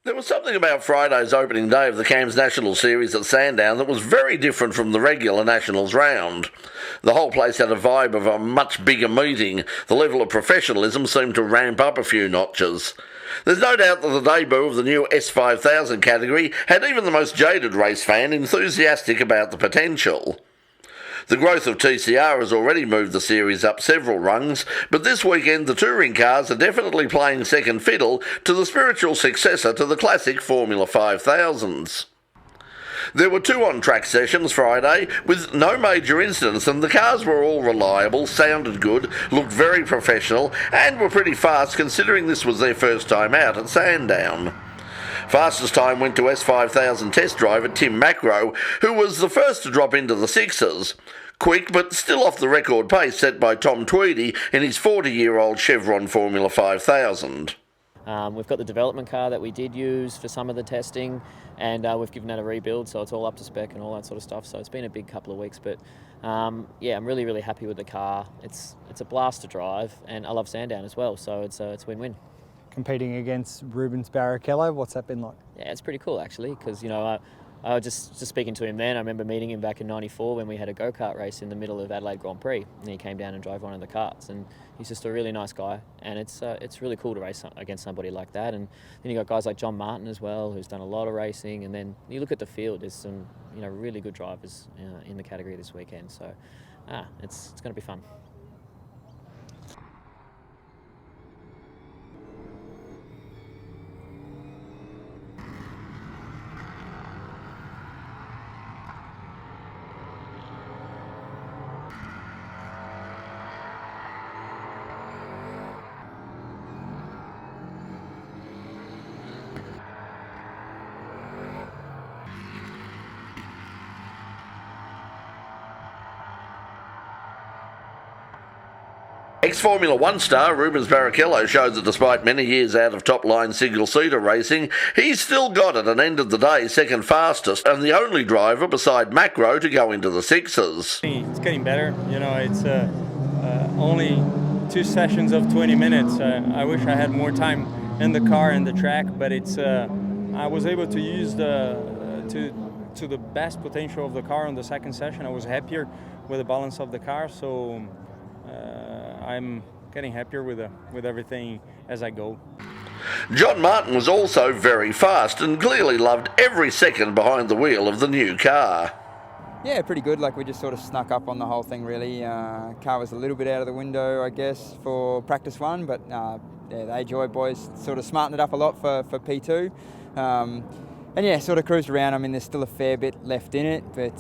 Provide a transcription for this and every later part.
There was something about Friday's opening day of the CAMS National Series at Sandown that was very different from the regular Nationals round. The whole place had a vibe of a much bigger meeting. The level of professionalism seemed to ramp up a few notches. There's no doubt that the debut of the new S5000 category had even the most jaded race fan enthusiastic about the potential. The growth of TCR has already moved the series up several rungs, but this weekend the touring cars are definitely playing second fiddle to the spiritual successor to the classic Formula 5000s. There were 2 on-track sessions Friday with no major incidents, and the cars were all reliable, sounded good, looked very professional and were pretty fast considering this was their first time out at Sandown. Fastest time went to S5000 test driver Tim Macrow, who was the first to drop into the sixes. Quick, but still off the record pace set by Tom Tweedy in his 40-year-old Chevron Formula 5000. We've got the development car that we did use for some of the testing, and we've given that a rebuild, so it's all up to spec and all that sort of stuff. So it's been a big couple of weeks, but yeah, I'm really happy with the car. It's a blast to drive, and I love Sandown as well, so it's win-win. Competing against Rubens Barrichello, what's that been like? Yeah, it's pretty cool actually, because I was just speaking to him then. I remember meeting him back in '94 when we had a go-kart race in the middle of Adelaide Grand Prix, and he came down and drove one of the karts, and he's just a really nice guy, and it's really cool to race against somebody like that. And then you got guys like John Martin as well, who's done a lot of racing, and then you look at the field, there's some really good drivers in the category this weekend, so it's going to be fun. Ex-Formula 1 star Rubens Barrichello showed that despite many years out of top-line single-seater racing, he's still got it and ended the day second fastest and the only driver beside Macrow to go into the sixes. It's getting better. It's only 2 sessions of 20 minutes. I wish I had more time in the car and the track, but I was able to use to the best potential of the car on the second session. I was happier with the balance of the car, so I'm getting happier with everything as I go. John Martin was also very fast and clearly loved every second behind the wheel of the new car. Yeah, pretty good. Like, we just sort of snuck up on the whole thing, really. Car was a little bit out of the window, I guess, for practice 1, but yeah, the AJoy boys sort of smartened it up a lot for P2. And yeah, sort of cruised around. I mean, there's still a fair bit left in it, but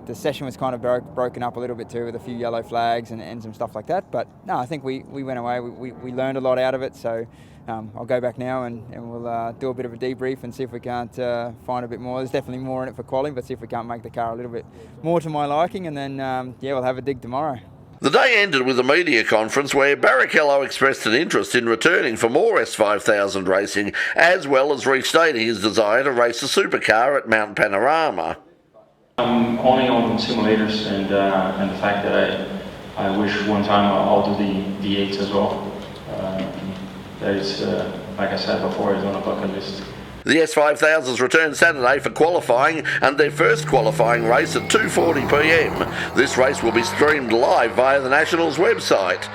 the session was kind of broken up a little bit too, with a few yellow flags and some stuff like that. But no, I think we went away. We learned a lot out of it. So I'll go back now and we'll do a bit of a debrief and see if we can't find a bit more. There's definitely more in it for quality, but see if we can't make the car a little bit more to my liking. And then yeah, we'll have a dig tomorrow. The day ended with a media conference where Barrichello expressed an interest in returning for more S5000 racing, as well as restating his desire to race a supercar at Mount Panorama. I'm only on simulators, and the fact that I wish one time I'll do the V8s as well. That is, like I said before, it's on a bucket list. The S5000s return Saturday for qualifying and their first qualifying race at 2:40 p.m. This race will be streamed live via the Nationals website.